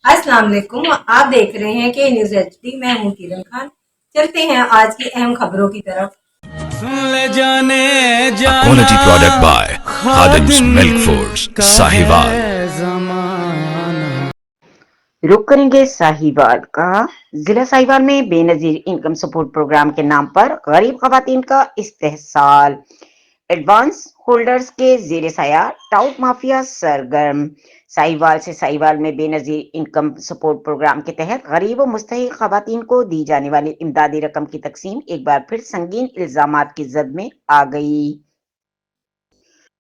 अस्सलाम वालेकुम। आप देख रहे हैं कि न्यूज़ एचडी। मैं हूं किरण खान। चलते हैं आज की अहम खबरों की तरफ। ले जाने A जाना quality product by Khadim's Khadim Milk Foods, का Sahiwal. है जमाना। रुक करेंगे साहिवाल का। जिला साहिवाल में बेनजीर इनकम सपोर्ट प्रोग्राम के नाम पर गरीब खवातीन का इस्तेहसाल। एडवांस होल्डर्स के जेर साया टाउट माफिया सरगर्म। साहिवाल से साहिवाल में बेनजीर इनकम सपोर्ट प्रोग्राम के तहत गरीब और मुस्तहिक खवातीन को दी जाने वाली इमदादी रकम की तकसीम एक बार फिर संगीन इल्जामात की जद में आ गई।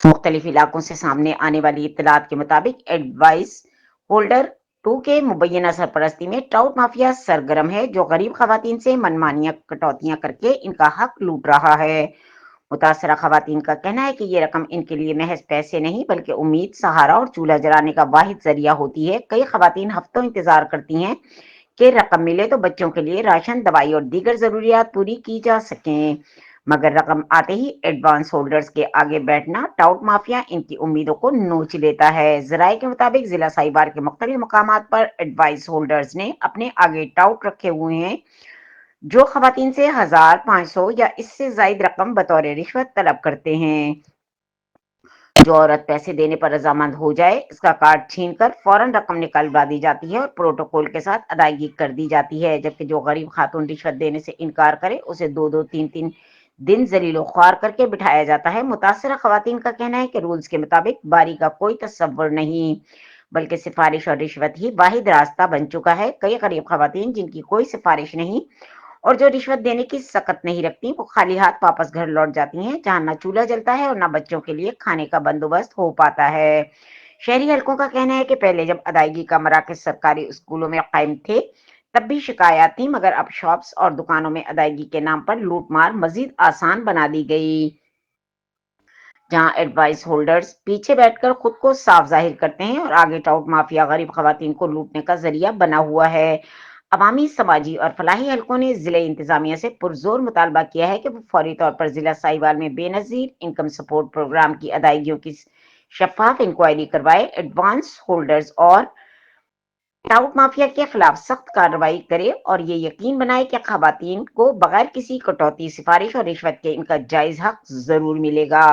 मुख्तलिफ इलाकों से सामने आने वाली इत्तलात के मुताबिक एडवाइस होल्डर 2 के मुबैना सरपरस्ती में ट्राउट माफिया सरगर्म है, जो गरीब खवातीन से मनमानियां कटौतियां करके इनका हक लूट रहा है। मुतासरा खवातीन का कहना है कि ये रकम इनके लिए महज पैसे नहीं बल्कि उम्मीद, सहारा और चूल्हा जलाने का वाहिद जरिया होती है। कई खवातीन हफ्तों इंतजार करती हैं कि रकम मिले तो बच्चों के लिए राशन, दवाई और दीगर जरूरियात पूरी की जा सकें, मगर रकम आते ही एडवांस होल्डर्स के आगे बैठना टाउट माफिया इनकी उम्मीदों को नोच लेता है। जराये के मुताबिक जिला साहिवाल के मुख्तलिफ मकामात पर एडवाइस होल्डर्स ने अपने आगे टाउट रखे हुए हैं, जो खवातीन से 1500 या इससे ज्यादा रकम बतौर रिश्वत तलब करते हैं। जो औरत पैसे देने पर रजामंद हो जाए, इसका कार्ड छीनकर फौरन रकम निकालवा दी जाती है और प्रोटोकॉल के साथ अदायगी कर दी जाती है, जबकि जो गरीब खातून रिश्वत देने से इनकार करे उसे 2-2, 3-3 दिन जलीलो ख्वार करके बिठाया जाता है। मुतासरा खवातीन का कहना है कि रूल्स के मुताबिक बारी का कोई तसव्वुर नहीं बल्कि सिफारिश और रिश्वत ही वाहिद रास्ता बन चुका है। कई गरीब खवातीन जिनकी कोई सिफारिश नहीं और जो रिश्वत देने की सकत नहीं रखती, वो खाली हाथ वापस घर लौट जाती हैं, जहां न चूल्हा जलता है और न बच्चों के लिए खाने का बंदोबस्त हो पाता है। शहरी हलकों का कहना है कि पहले जब अदायगी का मराकज सरकारी स्कूलों में कायम थे तब भी शिकायत थी, मगर अब शॉप्स और दुकानों में अदायगी के नाम पर लूटमार मजीद आसान बना दी गई, जहां एडवाइस होल्डर्स पीछे बैठकर खुद को साफ जाहिर करते हैं और आगे टाउट माफिया गरीब खवातीन को लूटने का जरिया बना हुआ है। अवामी, समाजी और फलाही हलकों ने जिले इंतजामिया से पुरजोर मुतालबा किया है कि वो फौरी तौर पर जिला साहिवाल में बेनजीर इनकम सपोर्ट प्रोग्राम की अदायगियों की शफाफ इंक्वायरी करवाए, एडवांस होल्डर्स और टाउट माफिया के खिलाफ सख्त कार्रवाई करे और ये यकीन बनाए कि खवातीन को बगैर किसी कटौती, सिफारिश और रिश्वत के इनका जायज हक जरूर मिलेगा।